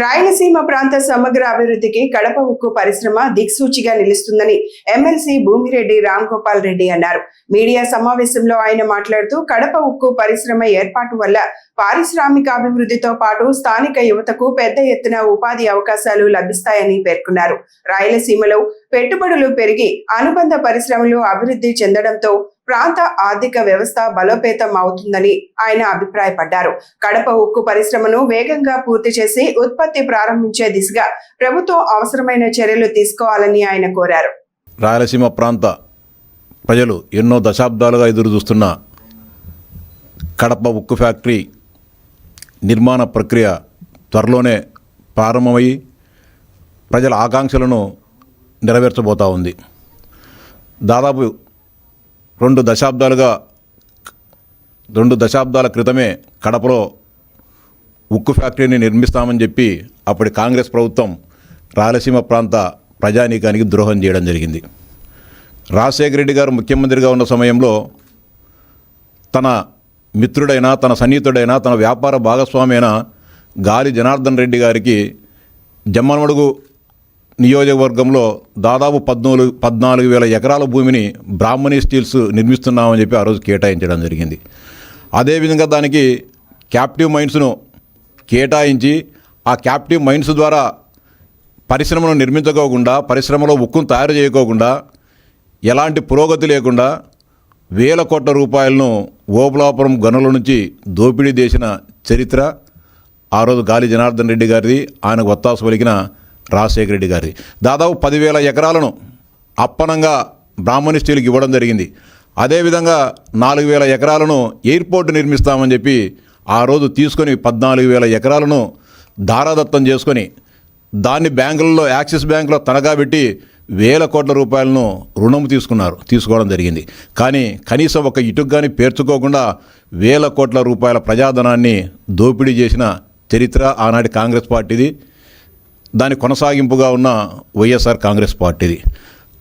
రాయలసీమ ప్రాంత సమగ్ర అభివృద్ధికి కడప ఉక్కు పరిశ్రమ దిక్సూచిగా నిలుస్తుందని ఎమ్మెల్సీ భూమిరెడ్డి రాంగోపాల్ రెడ్డి అన్నారు. మీడియా సమావేశంలో ఆయన మాట్లాడుతూ కడప ఉక్కు పరిశ్రమ ఏర్పాటు వల్ల పారిశ్రామిక అభివృద్ధితో పాటు స్థానిక యువతకు పెద్ద ఎత్తున ఉపాధి అవకాశాలు లభిస్తాయని పేర్కొన్నారు. రాయలసీమలో పెట్టుబడులు పెరిగి అనుబంధ పరిశ్రమలు అభివృద్ధి చెందడంతో ప్రాంత ఆర్థిక వ్యవస్థ బలోపేతం అవుతుందని ఆయన అభిప్రాయపడ్డారు. కడప ఉక్కు పరిశ్రమను వేగంగా పూర్తి చేసి ఉత్పత్తి ప్రారంభించే దిశగా ప్రభుత్వం అవసరమైన చర్యలు తీసుకోవాలని ఆయన కోరారు. రాయలసీమ ప్రాంత ప్రజలు ఎన్నో దశాబ్దాలుగా ఎదురు చూస్తున్న కడప ఉక్కు ఫ్యాక్టరీ నిర్మాణ ప్రక్రియ త్వరలోనే ప్రారంభమయ్యి ప్రజల ఆకాంక్షలను నెరవేర్చబోతూ ఉంది. దాదాపు రెండు దశాబ్దాల క్రితమే కడపలో ఉక్కు ఫ్యాక్టరీని నిర్మిస్తామని చెప్పి అప్పటి కాంగ్రెస్ ప్రభుత్వం రాయలసీమ ప్రాంత ప్రజానీకానికి ద్రోహం చేయడం జరిగింది. రాజశేఖర రెడ్డి గారు ముఖ్యమంత్రిగా ఉన్న సమయంలో తన మిత్రుడైన, తన సన్నిహితుడైన, తన వ్యాపార భాగస్వామి అయిన గాలి జనార్దన్ రెడ్డి గారికి జమ్మలమడుగు నియోజకవర్గంలో దాదాపు 14,000 ఎకరాల భూమిని బ్రాహ్మణి స్టీల్స్ నిర్మిస్తున్నామని చెప్పి ఆ రోజు కేటాయించడం జరిగింది. అదేవిధంగా దానికి క్యాప్టివ్ మైన్స్ను కేటాయించి ఆ క్యాప్టివ్ మైన్స్ ద్వారా పరిశ్రమను నిర్మించుకోకుండా, పరిశ్రమలో ఉక్కును తయారు చేయకోకుండా, ఎలాంటి పురోగతి లేకుండా వేల కోట్ల రూపాయలను ఓబులాపురం గనుల నుంచి దోపిడీ చేసిన చరిత్ర ఆ రోజు గాలి జనార్దన్ రెడ్డి గారిది, ఆయనకు ఒత్తాసు పలికిన రాజశేఖర రెడ్డి గారి. దాదాపు 10,000 ఎకరాలను అప్పనంగా బ్రాహ్మణి స్టీల్కి ఇవ్వడం జరిగింది. అదేవిధంగా 4,000 ఎకరాలను ఎయిర్పోర్ట్ నిర్మిస్తామని చెప్పి ఆ రోజు తీసుకొని 14,000 ఎకరాలను దారాదత్తం చేసుకొని దాన్ని బ్యాంకులలో, యాక్సిస్ బ్యాంకులో తనఖా పెట్టి వేల కోట్ల రూపాయలను రుణం తీసుకోవడం జరిగింది. కానీ కనీసం ఒక ఇటుకు కానీ పేర్చుకోకుండా వేల కోట్ల రూపాయల ప్రజాధనాన్ని దోపిడీ చేసిన చరిత్ర ఆనాటి కాంగ్రెస్ పార్టీది. దాని కొనసాగింపుగా ఉన్న వైఎస్ఆర్ కాంగ్రెస్ పార్టీది.